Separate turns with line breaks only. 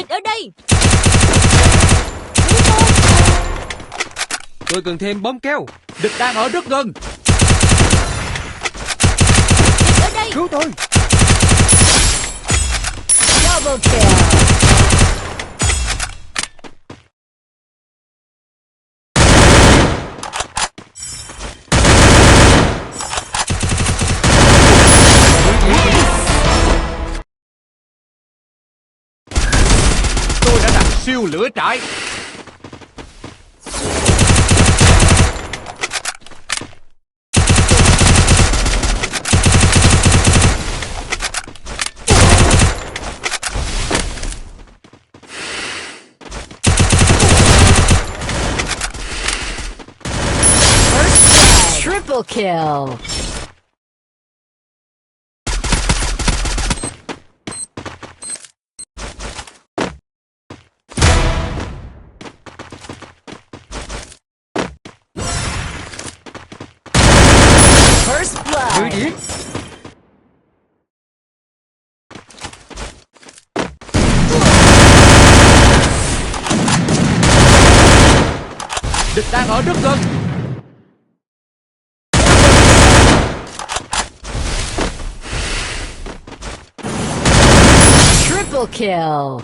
Địch ở đây.
Tôi cần thêm bom keo.
Địch đang ở rất gần.
Địch ở đây.
Cứu tôi.
Double kill.
Tôi đã đặt siêu lửa trại.
Triple kill. First blood.
Địch đang ở rất gần.
Triple kill.